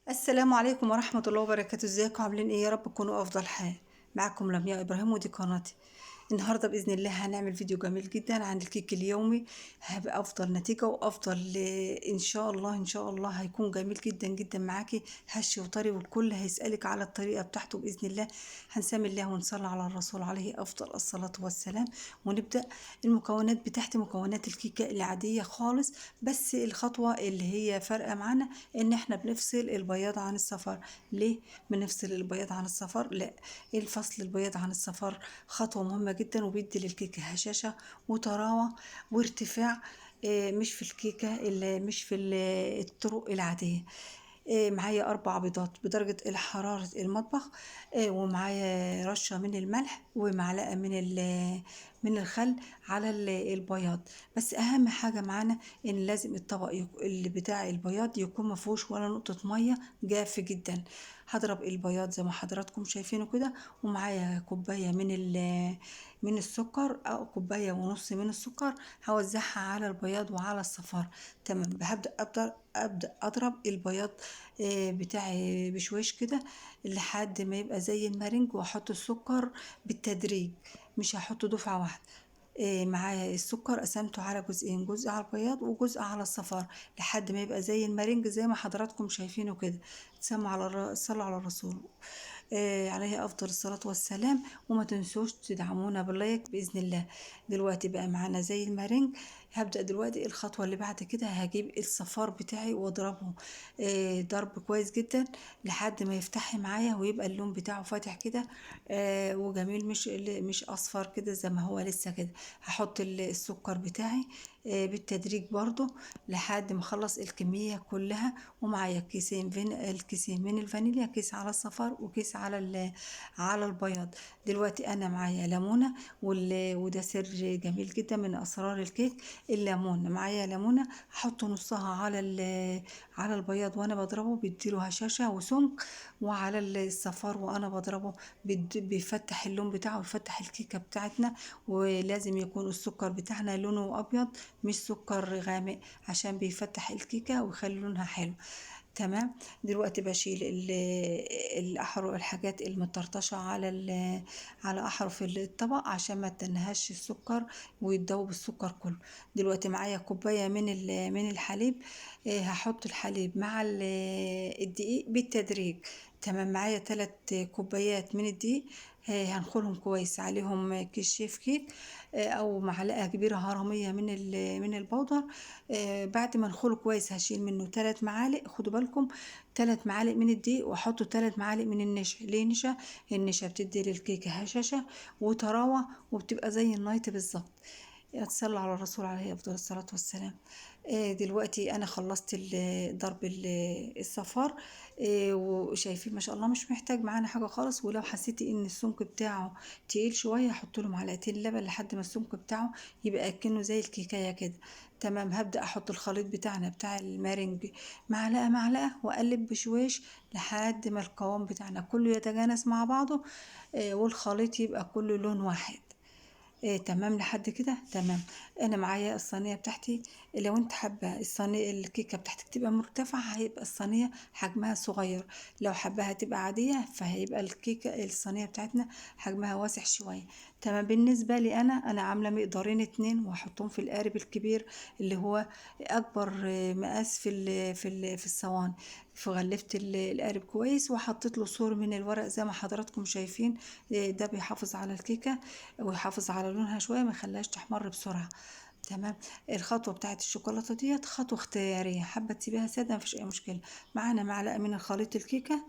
السلام عليكم ورحمة الله وبركاته. ازيكم عاملين ايه؟ يا رب تكونوا افضل حال. معكم لمياء ابراهيم ودي قناتي. النهارده باذن الله هنعمل فيديو جميل جدا عن الكيك اليومي. هيبقى افضل نتيجة وافضل ان شاء الله هيكون جميل جدا جدا معاكي، هش وطري، والكل هيسألك على الطريقة بتاعته باذن الله. هنسمي الله ونصلي على الرسول عليه افضل الصلاة والسلام ونبدأ. المكونات بتاعتي مكونات الكيكة العادية خالص، بس الخطوة اللي هي فارقة معانا ان احنا بنفصل البياض عن الصفار. ليه بنفصل البياض عن الصفار؟ لا، الفصل البياض عن الصفار خطوة مهمة جدا، وبيدي للكيكة هشاشة وطراوة وارتفاع. مش في الكيكة اللي مش في الطرق العادية. معايا 4 بيضات بدرجة حرارة المطبخ، ومعايا رشة من الملح ومعلقة من الخل على البياض. بس أهم حاجة معانا إن لازم الطبق اللي بتاع البياض يكون مفهوش ولا نقطة مية، جاف جدا. هضرب البياض زي ما حضراتكم شايفينه كده، ومعايا كوباية من السكر أو كوباية ونص من السكر، هوزعها على البياض وعلى الصفار. تمام. أبدأ أضرب البياض بتاعي بشويش كده لحد ما يبقى زي المارنج، واحط السكر بالتدريج، مش هحط دفعة واحدة. معايا السكر قسمته على جزئين، جزء على البياض وجزء على الصفار، لحد ما يبقى زي المارنج زي ما حضراتكم شايفينه كده. صلوا على الرسول عليه افضل الصلاة والسلام. وما تنسوش تدعمونا باللايك باذن الله. دلوقتي بقى معانا زي المارنج. هبدأ دلوقتي الخطوة اللي بعد كده، هجيب الصفار بتاعي واضربه ضرب كويس جدا لحد ما يفتح معايا ويبقى اللون بتاعه فاتح كده وجميل، مش اصفر كده زي ما هو لسه كده. هحط السكر بتاعي بالتدريج برضو لحد ما اخلص الكمية كلها. ومعايا الكيسين من الفانيليا، كيس على الصفار وكيس على البياض. دلوقتي انا معايا ليمونة، وده سر جميل جدا من اسرار الكيك. الليمون معايا ليمونة، هحط نصها على البياض وانا بضربه بيديله هشاشة وسمك، وعلى الصفار وانا بضربه بيفتح اللون بتاعه ويفتح الكيكة بتاعتنا. ولازم يكون السكر بتاعنا لونه ابيض مش سكر غامق، عشان بيفتح الكيكة ويخلي لونها حلو. تمام. دلوقتي بشيل الحاجات المطرطشة على أحرف الطبق عشان ما تنهش السكر ويتذوب السكر كله. دلوقتي معايا كوباية من الحليب. هحط الحليب مع الدقيق بالتدريج. تمام. معايا 3 كوبايات من الدقيق. هنخلهم كويس، عليهم كيس شيف كيك او معلقه كبيره هرميه من البودر. بعد ما نخله كويس هشيل منه 3 معالق. خدوا بالكم، 3 معالق من الدقيق واحط 3 معالق من النشا. ليه نشا؟ النشا بتدي للكيكه هشاشه وطراوه، وبتبقى زي النايت بالظبط. صلى على الرسول عليه افضل الصلاه والسلام. دلوقتي انا خلصت ضرب الصفار. وشايفين ما شاء الله مش محتاج معانا حاجه خالص. ولو حسيتي ان السمك بتاعه تقيل شويه، حط له معلقتين لبن لحد ما السمك بتاعه يبقى اكنه زي الكيكايه كده. تمام. هبدأ احط الخليط بتاعنا بتاع المارنج معلقه معلقه، واقلب بشويش لحد ما القوام بتاعنا كله يتجانس مع بعضه، والخليط يبقى كله لون واحد. تمام لحد كده. تمام. انا معايا الصينيه بتاعتي. لو انت حابه الصينيه الكيكه بتاعتك تبقى مرتفعه، هيبقى الصينيه حجمها صغير. لو حباها تبقى عاديه، فهيبقى الصينيه بتاعتنا حجمها واسع شويه. تمام. بالنسبه لي انا عامله مقدارين 2، واحطهم في القارب الكبير اللي هو اكبر مقاس في الصواني. فغلفت القارب كويس وحطيت له سور من الورق زي ما حضراتكم شايفين. ده بيحافظ على الكيكه ويحافظ على لونها شويه، ما يخليهاش تحمر بسرعه. تمام. الخطوه بتاعت الشوكولاته ديت خطوه اختياريه، حابه تسيبيها ساده مفيش اي مشكله. معانا معلقه من الخليط الكيكه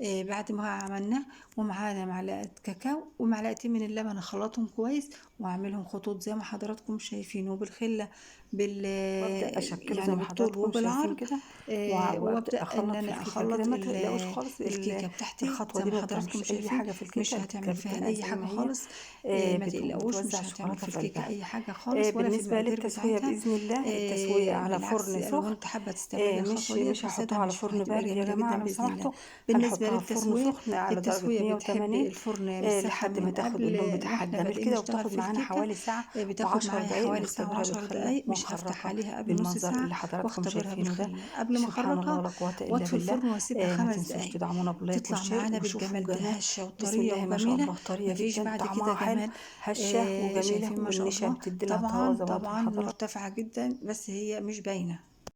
بعد ما عملناه، ومعانا معلقه كاكاو ومعلقتين من اللبن، اخلطهم كويس واعملهم خطوط زي ما حضراتكم شايفين، وبالخله بال وابدا اشكله زي يعني ما بالطول حضراتكم شايفين وبالعرض. كده. وابدا وابدا ان اخلط في انا الكيكه كده، اخلط ما تقلقوش خالص. الكيكه بتاعتي الخطوه زي دي ما ما حضراتكم بتعملش اي شايفين. حاجه في الكيكه، مش هتعمل الكيكه فيها بتتنقل اي زي حاجه ما هي. خالص. ما بتقوم تقلقوش، بتوزع مش هتعمل الشوكولاته في في الكيكه قلبها. اي حاجه خالص ولا في بالنسبه المقادير للتسويه بتاعتها. باذن الله التسويه على بالعكس، فرن لو سخن. انت حابه تستعملي الخطوه مش ديت بسيطه، هحطها على مش فرن هتبقى بارد يا جميله جماعه جدا لو باذن الله. سمحتوا. بالنسبه هنحطها في فرن للتسويه، سخن على درجه بتحب 180 الفرن بتسخن لحد ما من تاخد قبل اللون بتاعها واحنا الجميل بادئين كده، نشتغل وبتاخد في معانا الكيكه. حوالي ساعه بتاخد و10 معايا دقايق حوالي ساعه نختبرها وعشر بالخله دقايق هفتح مخرطة عليها قبل نص بالمنظر ساعة اللي حضراتكم واختبرها شايفينه ده. بالخل قبل ما سبحان الله اخرجها، لا قوة إلا واطفي بالله. الفرن واسيبها ما 5 تنسوش دقايق تدعمونا بلايك تطلع وشير معانا وشوفوا بالجمال ده، الجمال. هشة بسم وطرية الله ما شاء وجميلة. الله، طرية مفيش جدا، بعد كده طعمها حلو، جمال. هشة وجميلة، شايفين ما شاء والنشا الله. بتدي لها طبعا طازة برضه طبعا لحضراتكم. مرتفعة جدا بس هي مش باينة.